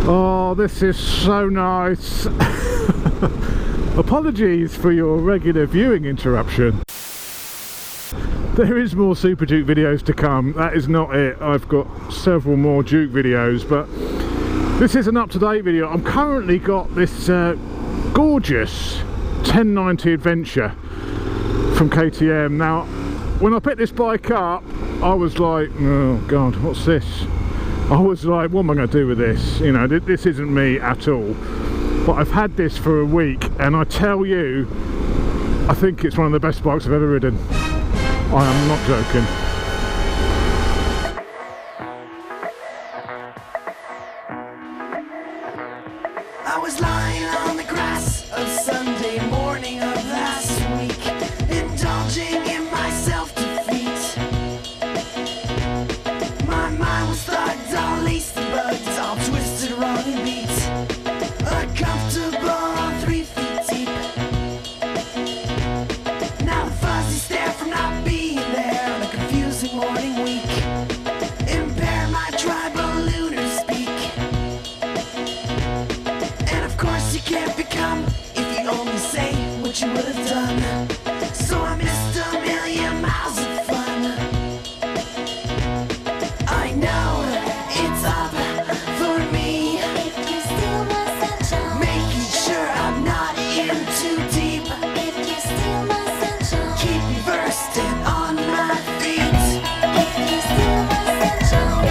Oh, this is so nice. Apologies for your regular viewing interruption. There is more Super Duke videos to come. That is not it. I've got several more Duke videos, but this is an up-to-date video. I'm currently got this gorgeous 1090 Adventure from KTM. Now, when I picked this bike up, I was like, oh God, what's this? I was like, what am I going to do with this? You know, this isn't me at all. But I've had this for a week, and I tell you, I think it's one of the best bikes I've ever ridden. I am not joking. I was lying on the grass of Sunday morning of last week, indulging in my self-defeat. My mind was thugged, all laced and bugged, all twisted, wrong and beat. Uncomfortable on 3 feet deep. Now the fuzzy stare from not being there on a confusing morning week impair my tribal lunar speak. And of course you can't become if you only say what you would have done. So I missed a million miles of fun. I know it's up for me, If you steal my sunshine, making sure I'm not in too deep. if you steal my sunshine, Keep me versed and on my feet. if you steal my sunshine.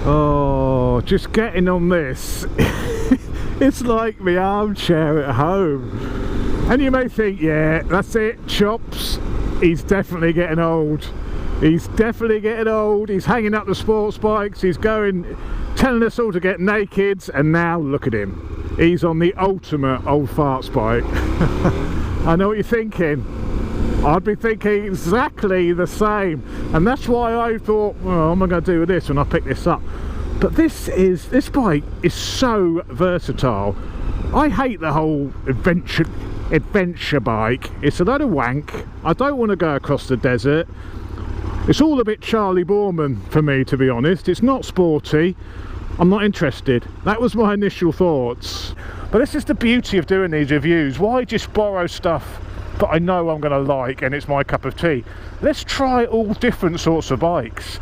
Oh, just getting on this. It's like my armchair at home. And you may think, yeah, that's it, Chops. He's definitely getting old. He's definitely getting old. He's hanging up the sports bikes. He's going, telling us all to get naked. And now look at him. He's on the ultimate old farts bike. I know what you're thinking. I'd be thinking exactly the same, and that's why I thought, well, what am I going to do with this when I pick this up? But this bike is so versatile. I hate the whole adventure bike. It's a load of wank. I don't want to go across the desert. It's all a bit Charlie Borman for me, to be honest. It's not sporty. I'm not interested. That was my initial thoughts. But this is the beauty of doing these reviews. Why just borrow stuff that I know I'm going to like and it's my cup of tea? Let's try all different sorts of bikes,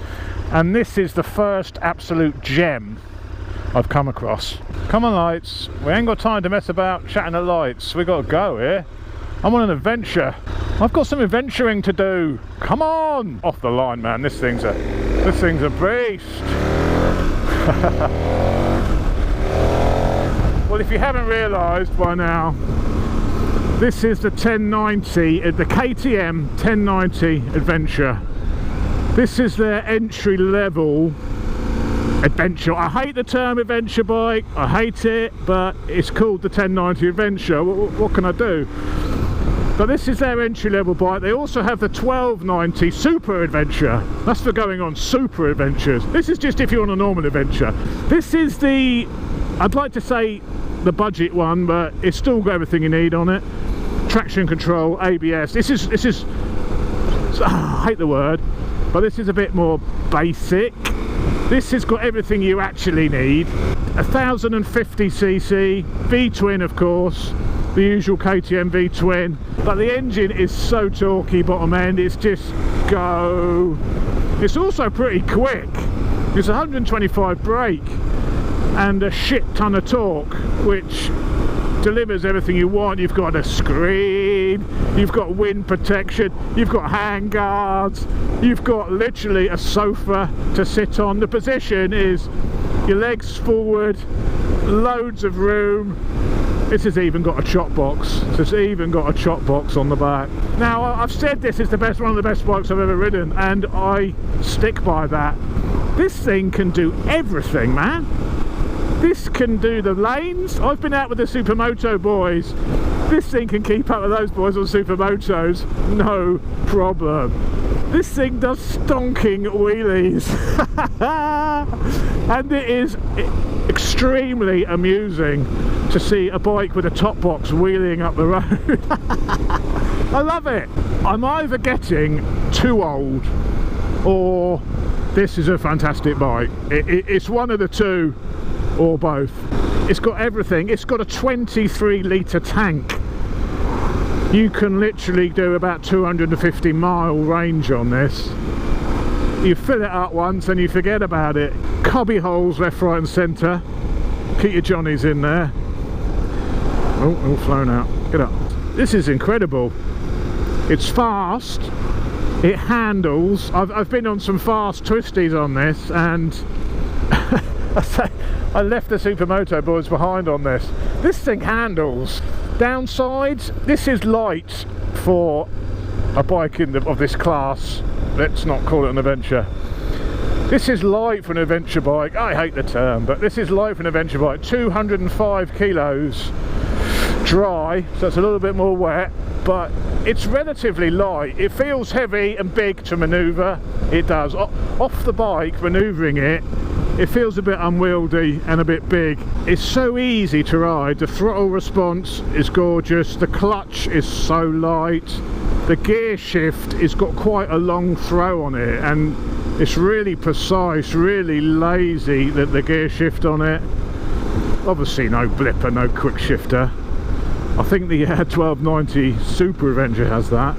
and this is the first absolute gem I've come across. Come on, lights, we ain't got time to mess about chatting at lights. We got to go here. I'm on an adventure. I've got some adventuring to do. Come on, off the line, man. This thing's a beast. Well, if you haven't realised by now, this is the 1090, the KTM 1090 Adventure. This is their entry level adventure. I hate the term adventure bike, I hate it, but it's called the 1090 Adventure. What can I do? But this is their entry level bike. They also have the 1290 Super Adventure. That's for going on super adventures. This is just if you're on a normal adventure. This is the, I'd like to say the budget one, but it's still got everything you need on it. Traction control, ABS. This is I hate the word, but this is a bit more basic. This has got everything you actually need. 1050cc V-twin, of course, the usual KTM V-twin, but the engine is so torquey, bottom end, it's just go. It's also pretty quick. It's 125 brake and a shit ton of torque, which delivers everything you want. You've got a screen, you've got wind protection, you've got hand guards, you've got literally a sofa to sit on. The position is your legs forward, loads of room. This has even got a chop box. It's even got a chop box on the back. Now, I've said this is one of the best bikes I've ever ridden, and I stick by that. This thing can do everything, man. This can do the lanes. I've been out with the Supermoto boys. This thing can keep up with those boys on Supermotos, no problem. This thing does stonking wheelies. And it is extremely amusing to see a bike with a top box wheeling up the road. I love it. I'm either getting too old or this is a fantastic bike. It's one of the two or both. It's got everything. It's got a 23 litre tank. You can literally do about 250 mile range on this. You fill it up once and you forget about it. Cubby holes left, right and centre. Keep your johnnies in there. Oh, all flown out. Get up. This is incredible. It's fast. It handles. I've been on some fast twisties on this, and I left the Supermoto boys behind on this. This thing handles. Downsides, this is light for a bike of this class. Let's not call it an adventure. This is light for an adventure bike. I hate the term, but this is light for an adventure bike. 205 kilos dry, so it's a little bit more wet, but it's relatively light. It feels heavy and big to manoeuvre. It does. Off the bike, manoeuvring it, it feels a bit unwieldy and a bit big. It's so easy to ride. The throttle response is gorgeous. The clutch is so light. The gear shift has got quite a long throw on it, and it's really precise, really lazy, the gear shift on it. Obviously no blipper, no quick shifter. I think the 1290 Super Adventure has that,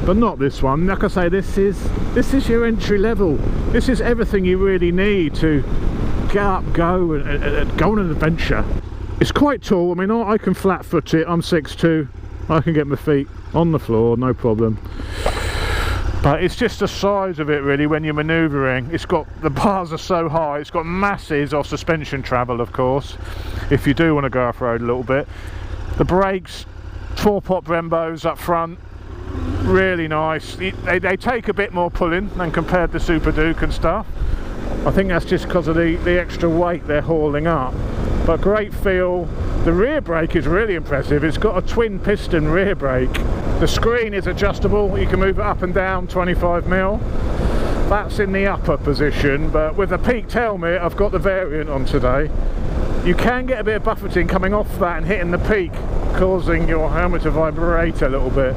but not this one. Like I say, this is your entry level. This is everything you really need to get up, go and go on an adventure. It's quite tall. I mean, I can flat foot it. I'm 6'2". I can get my feet on the floor, no problem. But it's just the size of it really when you're manoeuvring. It's got, the bars are so high. It's got masses of suspension travel, of course, if you do want to go off-road a little bit. The brakes, 4-pot Brembos up front, really nice. They take a bit more pulling than compared to Super Duke and stuff. I think that's just because of the extra weight they're hauling up. But great feel. The rear brake is really impressive. It's got a twin piston rear brake. The screen is adjustable. You can move it up and down 25mm. That's in the upper position, but with a peaked helmet, I've got the variant on today. You can get a bit of buffeting coming off that and hitting the peak, causing your helmet to vibrate a little bit.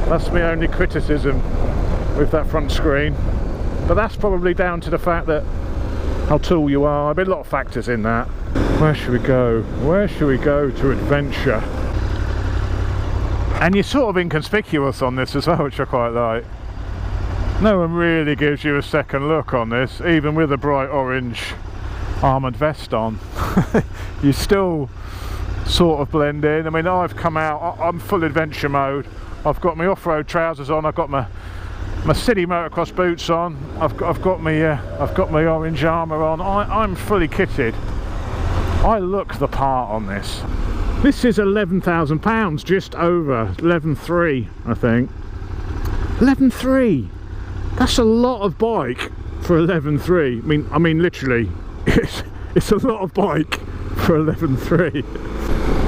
That's my only criticism with that front screen. But that's probably down to the fact that how tall you are. There'll be a lot of factors in that. Where should we go? Where should we go to adventure? And you're sort of inconspicuous on this as well, which I quite like. No one really gives you a second look on this, even with a bright orange armoured vest on. You still sort of blend in. I mean, I've come out, I'm full adventure mode. I've got my off-road trousers on, I've got my city motocross boots on, I've got my orange armour on. I'm fully kitted. I look the part on this. This is £11,000, just over 11.3, I think. 11.3. That's a lot of bike for 11.3. I mean, literally, it's a lot of bike for 11.3.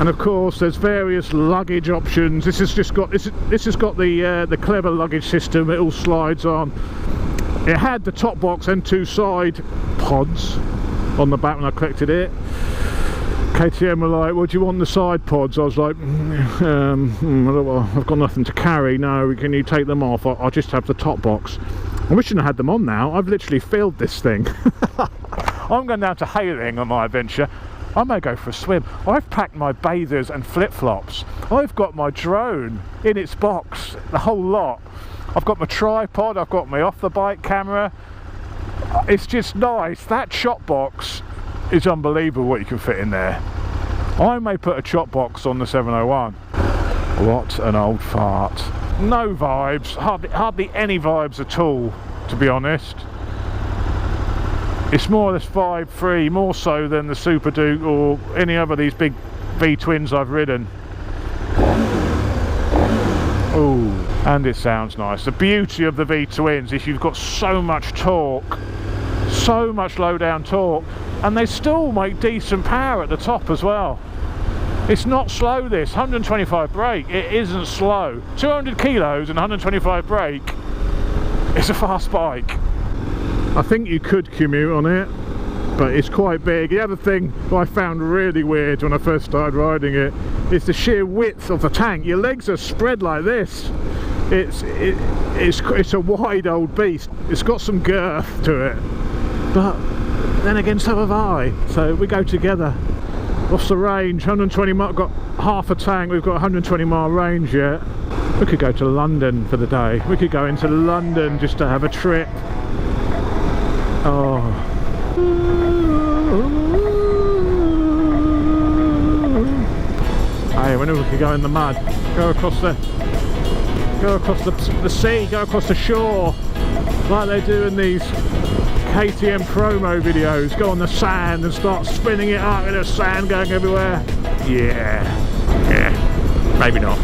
And of course, there's various luggage options. This has got the clever luggage system. It all slides on. It had the top box and 2 side pods on the back when I collected it. KTM were like, "What do you want the side pods?" I was like, "I've got nothing to carry. No, can you take them off? I'll just have the top box." I wish I had them on now. I've literally filled this thing. I'm going down to Hailing on my adventure. I may go for a swim. I've packed my bathers and flip-flops. I've got my drone in its box, the whole lot. I've got my tripod, I've got my off-the-bike camera. It's just nice. That chop box is unbelievable what you can fit in there. I may put a chop box on the 701. What an old fart. No vibes, hardly any vibes at all, to be honest. It's more or less vibe free, more so than the Super Duke or any other of these big V-twins I've ridden. Oh, and it sounds nice. The beauty of the V-twins is you've got so much torque, so much low down torque, and they still make decent power at the top as well. It's not slow, this 125 brake, it isn't slow. 200 kilos and 125 brake, It's a fast bike. I think you could commute on it, but it's quite big. The other thing I found really weird when I first started riding it is the sheer width of the tank. Your legs are spread like this. It's a wide old beast. It's got some girth to it, but then again so have I. So we go together. What's the range? 120 mile. Got half a tank. We've got 120 mile range yet. We could go to London for the day. We could go into London just to have a trip. Oh. Hey, whenever we could go in the mud, go across the sea, go across the shore, like they do in these KTM promo videos. Go on the sand and start spinning it up, and there's sand going everywhere. Yeah, maybe not.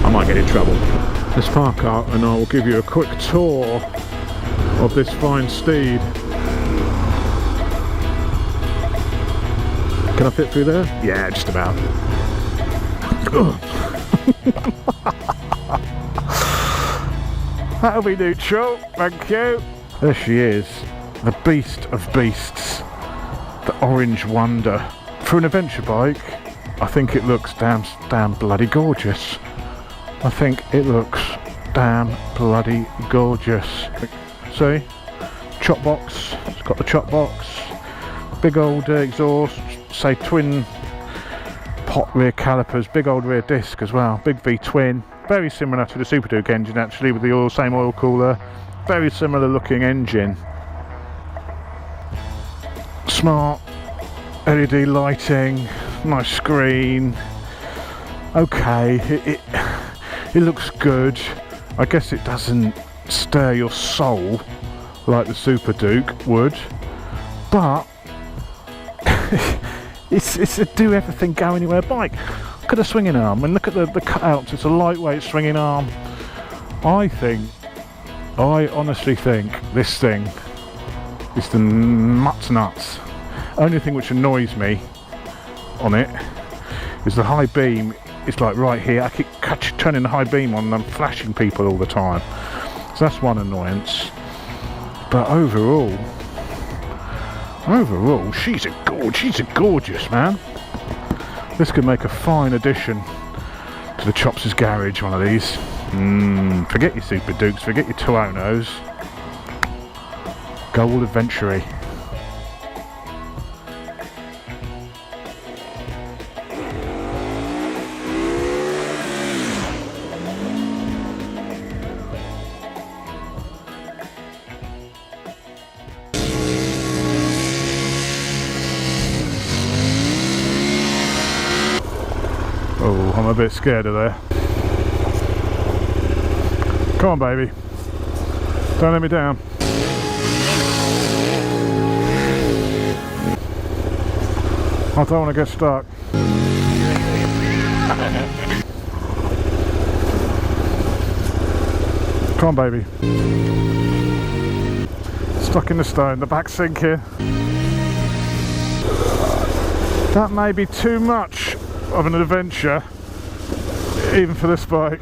I might get in trouble. Let's park up and I will give you a quick tour of this fine steed. Can I fit through there? Yeah, just about. That'll be neutral, thank you. There she is, the beast of beasts, the Orange Wonder. For an adventure bike, I think it looks damn bloody gorgeous. I think it looks damn bloody gorgeous. See, chop box, it's got the chop box, big old exhaust, say twin pot rear calipers, big old rear disc as well, big V-twin, very similar to the Super Duke engine actually, with the same oil cooler, very similar looking engine. Smart LED lighting, nice screen. Okay, it looks good. I guess it doesn't stir your soul like the Super Duke would, but it's a do everything go anywhere bike. Look at the swinging arm and look at the cutouts. It's a lightweight swinging arm. I honestly think this thing is the nuts. Only thing which annoys me on it is the high beam. It's like right here. I keep turning the high beam on and I'm flashing people all the time. So that's one annoyance. But overall, she's a gorgeous, man. This could make a fine addition to the Chops' garage, one of these. Forget your Super Dukes, forget your Tuonos. Go all adventure-y. Oh, I'm a bit scared of there. Come on, baby. Don't let me down. I don't want to get stuck. Come on, baby. Stuck in the stone, the back's sinking. That may be too much of an adventure, even for this bike.